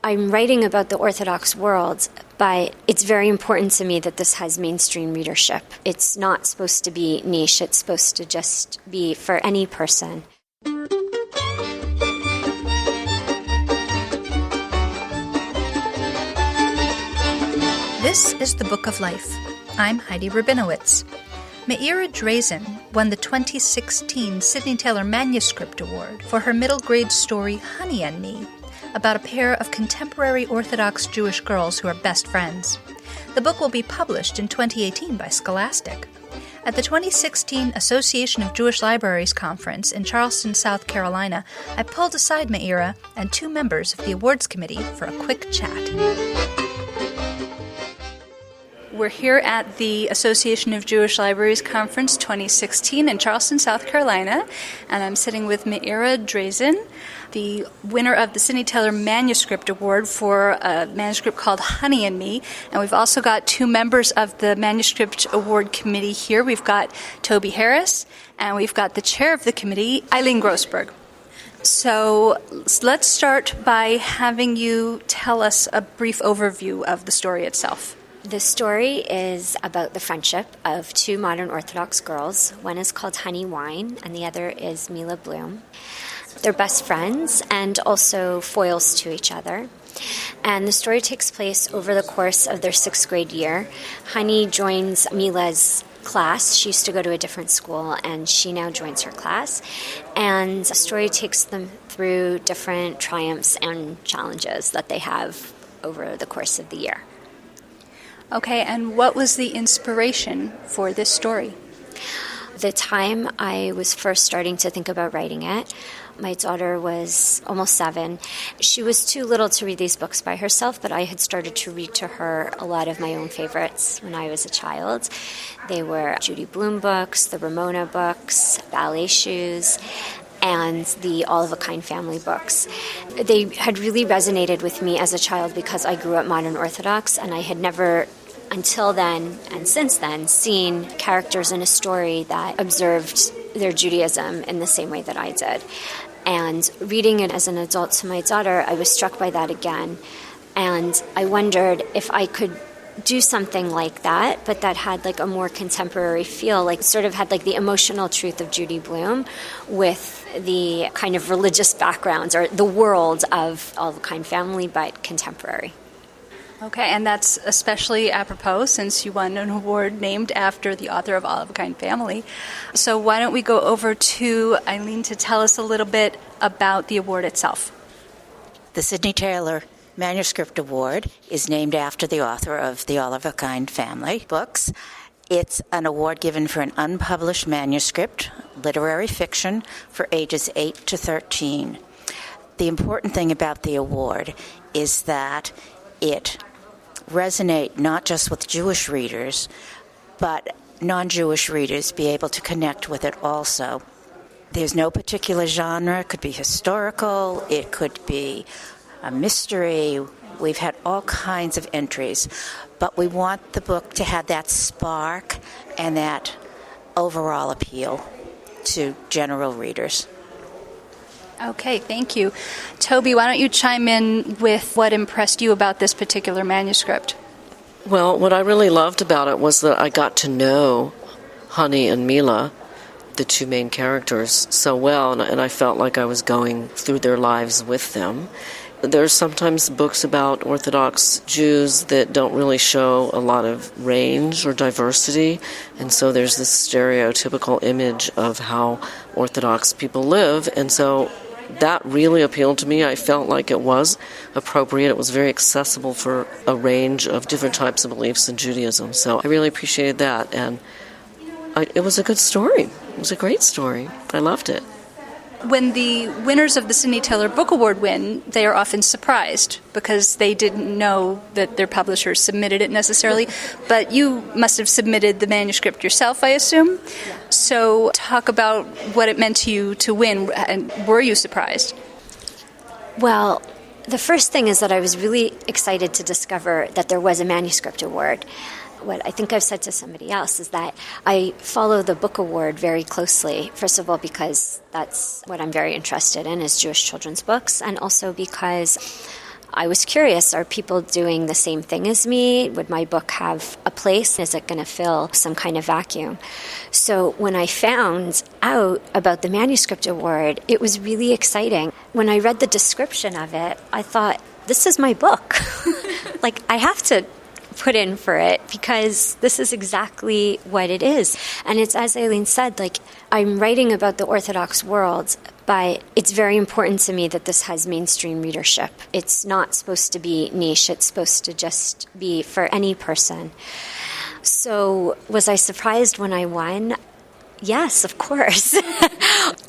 I'm writing about the Orthodox world, but it's very important to me that this has mainstream readership. It's not supposed to be niche. It's supposed to just be for any person. This is The Book of Life. I'm Heidi Rabinowitz. Meira Drazin won the 2016 Sydney Taylor Manuscript Award for her middle grade story Honey and Me, about a pair of contemporary Orthodox Jewish girls who are best friends. The book will be published in 2018 by Scholastic. At the 2016 Association of Jewish Libraries Conference in Charleston, South Carolina, I pulled aside Meira and two members of the awards committee for a quick chat. We're here at the Association of Jewish Libraries Conference 2016 in Charleston, South Carolina, and I'm sitting with Meira Drazin, the winner of the Sydney Taylor Manuscript Award for a manuscript called Honey and Me. And we've also got two members of the Manuscript Award Committee here. We've got Toby Harris, and we've got the chair of the committee, Eileen Grossberg. So let's start by having you tell us a brief overview of the story itself. The story is about the friendship of two modern Orthodox girls. One is called Honey Wine, and the other is Mila Bloom. They're best friends and also foils to each other. And the story takes place over the course of their 6th grade year. Honey joins Mila's class. She used to go to a different school, and she now joins her class. And the story takes them through different triumphs and challenges that they have over the course of the year. Okay, and what was the inspiration for this story? The time I was first starting to think about writing it, my daughter was almost 7. She was too little to read these books by herself, but I had started to read to her a lot of my own favorites when I was a child. They were Judy Blume books, the Ramona books, Ballet Shoes, and the All of a Kind family books. They had really resonated with me as a child because I grew up modern Orthodox, and I had never until then and since then seen characters in a story that observed their Judaism in the same way that I did. And reading it as an adult to my daughter, I was struck by that again. And I wondered if I could do something like that, but that had like a more contemporary feel, like sort of had like the emotional truth of Judy Blume with the kind of religious backgrounds or the world of All of a Kind family, but contemporary. Okay, and that's especially apropos since you won an award named after the author of All of a Kind family. So why don't we go over to Eileen to tell us a little bit about the award itself. The Sydney Taylor Manuscript Award is named after the author of the All of a Kind family books. It's an award given for an unpublished manuscript, literary fiction, for ages 8 to 13. The important thing about the award is that it resonate not just with Jewish readers, but non-Jewish readers be able to connect with it also. There's no particular genre. It could be historical. It could be a mystery. We've had all kinds of entries, but we want the book to have that spark and that overall appeal to general readers. Okay, thank you. Toby, why don't you chime in with what impressed you about this particular manuscript? Well, what I really loved about it was that I got to know Honey and Mila, the two main characters, so well, and I felt like I was going through their lives with them. There's sometimes books about Orthodox Jews that don't really show a lot of range or diversity, and so there's this stereotypical image of how Orthodox people live, and so that really appealed to me. I felt like it was appropriate. It was very accessible for a range of different types of beliefs in Judaism. So I really appreciated that. And it was a good story. It was a great story. I loved it. When the winners of the Sydney Taylor Book Award win, they are often surprised because they didn't know that their publishers submitted it necessarily. But you must have submitted the manuscript yourself, I assume. Yeah. So talk about what it meant to you to win, and were you surprised? Well, the first thing is that I was really excited to discover that there was a manuscript award. What I think I've said to somebody else is that I follow the book award very closely, first of all because that's what I'm very interested in is Jewish children's books, and also because I was curious, are people doing the same thing as me? Would my book have a place? Is it going to fill some kind of vacuum? So when I found out about the Manuscript Award, it was really exciting. When I read the description of it, I thought, this is my book. Like, I have to put in for it because this is exactly what it is. And it's, as Eileen said, like, I'm writing about the Orthodox world, but it's very important to me that this has mainstream readership. It's not supposed to be niche. It's supposed to just be for any person. So was I surprised when I won? Yes, of course.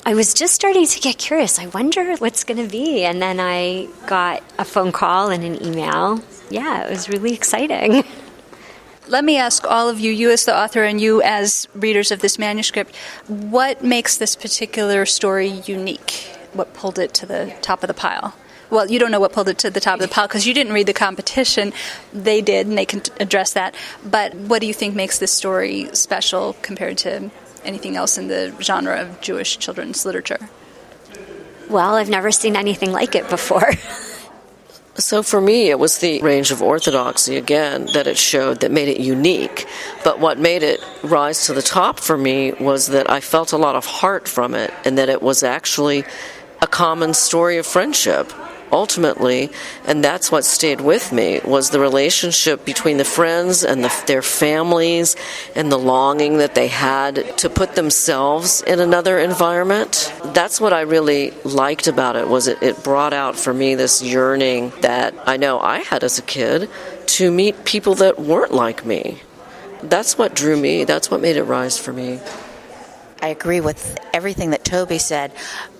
I was just starting to get curious. I wonder what's going to be. And then I got a phone call and an email. Yeah, it was really exciting. Let me ask all of you, you as the author and you as readers of this manuscript, what makes this particular story unique? What pulled it to the top of the pile? Well, you don't know what pulled it to the top of the pile because you didn't read the competition. They did, and they can address that. But what do you think makes this story special compared to anything else in the genre of Jewish children's literature? Well, I've never seen anything like it before. So for me, it was the range of orthodoxy, again, that it showed that made it unique. But what made it rise to the top for me was that I felt a lot of heart from it, and that it was actually a common story of friendship, ultimately. And that's what stayed with me, was the relationship between the friends and their families, and the longing that they had to put themselves in another environment. That's what I really liked about it, was it brought out for me this yearning that I know I had as a kid to meet people that weren't like me. That's what drew me. That's what made it rise for me. I agree with everything that Toby said,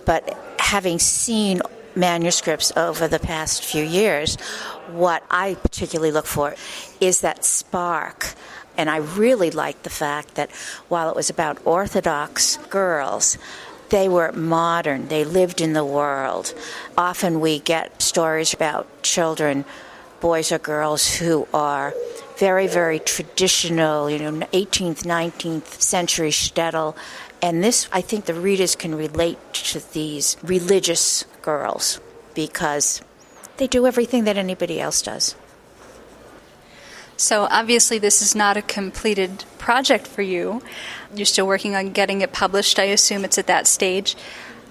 but having seen manuscripts over the past few years, what I particularly look for is that spark. And I really liked the fact that while it was about Orthodox girls, they were modern. They lived in the world. Often we get stories about children, boys or girls, who are very, very traditional, 18th, 19th century shtetl. And this, I think the readers can relate to these religious girls because they do everything that anybody else does. So obviously this is not a completed project for you. You're still working on getting it published. I assume it's at that stage.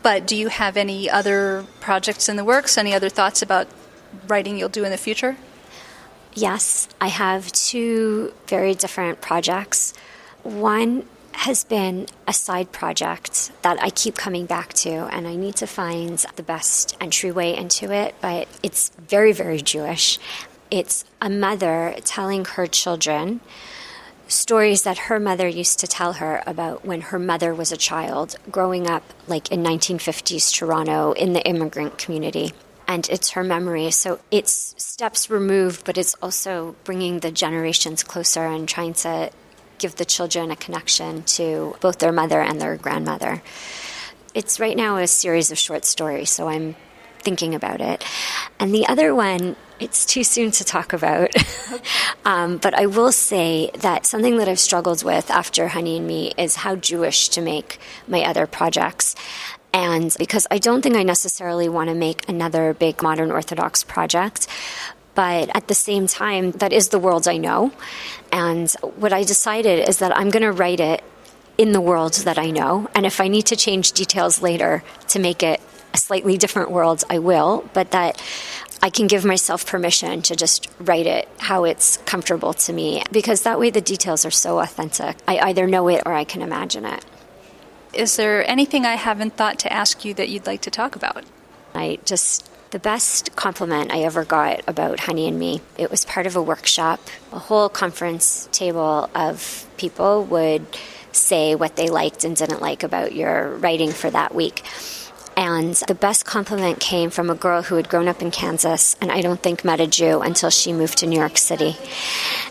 But do you have any other projects in the works? Any other thoughts about writing you'll do in the future? Yes, I have two very different projects. One has been a side project that I keep coming back to, and I need to find the best entryway into it, but it's very, very Jewish. It's a mother telling her children stories that her mother used to tell her about when her mother was a child, growing up like in 1950s Toronto in the immigrant community. And it's her memory. So it's steps removed, but it's also bringing the generations closer and trying to give the children a connection to both their mother and their grandmother. It's right now a series of short stories, so I'm thinking about it. And the other one, it's too soon to talk about. But I will say that something that I've struggled with after Honey and Me is how Jewish to make my other projects. And because I don't think I necessarily want to make another big modern Orthodox project, but at the same time, that is the world I know. And what I decided is that I'm going to write it in the world that I know. And if I need to change details later to make it a slightly different world, I will. But that I can give myself permission to just write it how it's comfortable to me. Because that way the details are so authentic. I either know it or I can imagine it. Is there anything I haven't thought to ask you that you'd like to talk about? The best compliment I ever got about Honey and Me, it was part of a workshop. A whole conference table of people would say what they liked and didn't like about your writing for that week. And the best compliment came from a girl who had grown up in Kansas and I don't think met a Jew until she moved to New York City.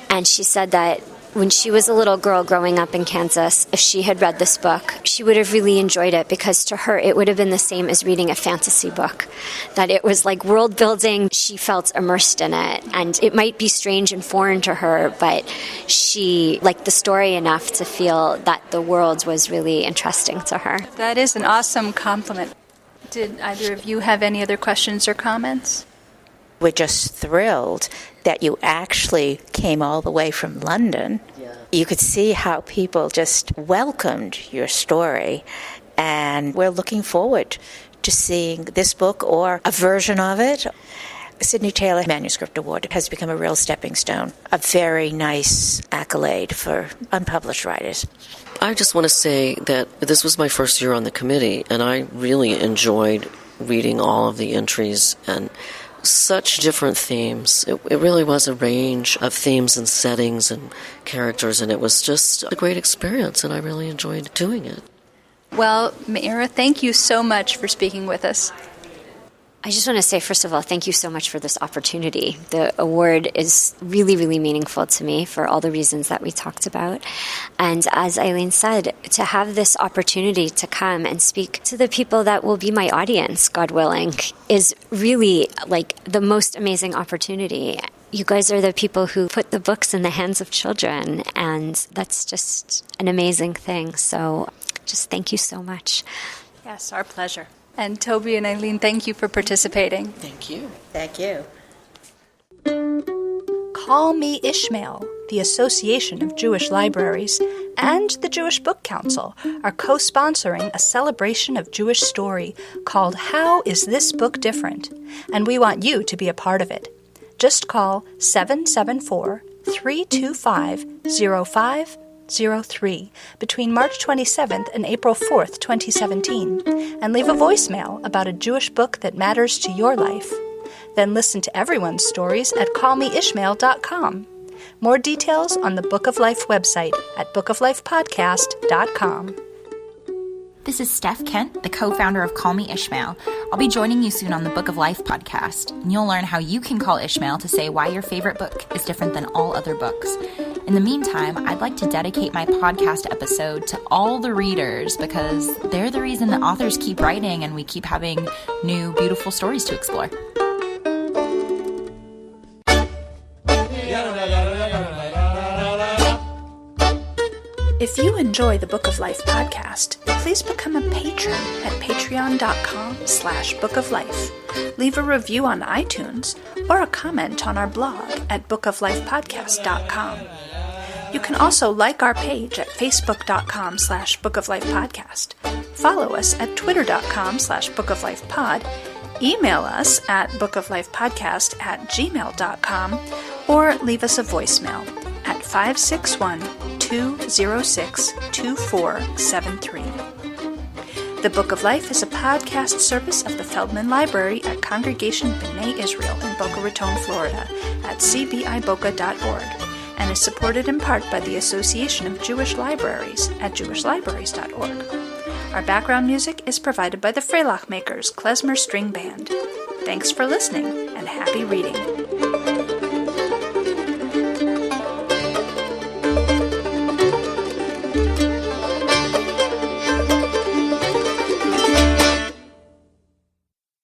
And she said that when she was a little girl growing up in Kansas, if she had read this book, she would have really enjoyed it because to her it would have been the same as reading a fantasy book. That it was like world building. She felt immersed in it. And it might be strange and foreign to her, but she liked the story enough to feel that the world was really interesting to her. That is an awesome compliment. Did either of you have any other questions or comments? We're just thrilled that you actually came all the way from London. Yeah. You could see how people just welcomed your story, and we're looking forward to seeing this book or a version of it. The Sydney Taylor Manuscript Award has become a real stepping stone, a very nice accolade for unpublished writers. I just want to say that this was my first year on the committee, and I really enjoyed reading all of the entries and such different themes. It really was a range of themes and settings and characters, and it was just a great experience, and I really enjoyed doing it. Well, Meira, thank you so much for speaking with us. I just want to say, first of all, thank you so much for this opportunity. The award is really, really meaningful to me for all the reasons that we talked about. And as Eileen said, to have this opportunity to come and speak to the people that will be my audience, God willing, is really like the most amazing opportunity. You guys are the people who put the books in the hands of children, and that's just an amazing thing. So just thank you so much. Yes, our pleasure. And Toby and Eileen, thank you for participating. Thank you. Thank you. Call Me Ishmael, the Association of Jewish Libraries, and the Jewish Book Council are co-sponsoring a celebration of Jewish story called How Is This Book Different? And we want you to be a part of it. Just call 774-325-0503 between March 27th and April 4th, 2017, and leave a voicemail about a Jewish book that matters to your life. Then listen to everyone's stories at callmeishmael.com. More details on the Book of Life website at bookoflifepodcast.com. This is Steph Kent, the co-founder of Call Me Ishmael. I'll be joining you soon on the Book of Life podcast, and you'll learn how you can call Ishmael to say why your favorite book is different than all other books. In the meantime, I'd like to dedicate my podcast episode to all the readers because they're the reason that authors keep writing and we keep having new, beautiful stories to explore. If you enjoy the Book of Life podcast, please become a patron at patreon.com/bookoflife. Leave a review on iTunes or a comment on our blog at bookoflifepodcast.com. You can also like our page at facebook.com/bookoflifepodcast. Follow us at twitter.com/bookoflifepod. Email us at bookoflifepodcast@gmail.com or leave us a voicemail at 561-206-2473. The Book of Life is a podcast service of the Feldman Library at Congregation B'nai Israel in Boca Raton, Florida at cbiboca.org and is supported in part by the Association of Jewish Libraries at jewishlibraries.org. Our background music is provided by the Freilach Makers Klezmer String Band. Thanks for listening and happy reading.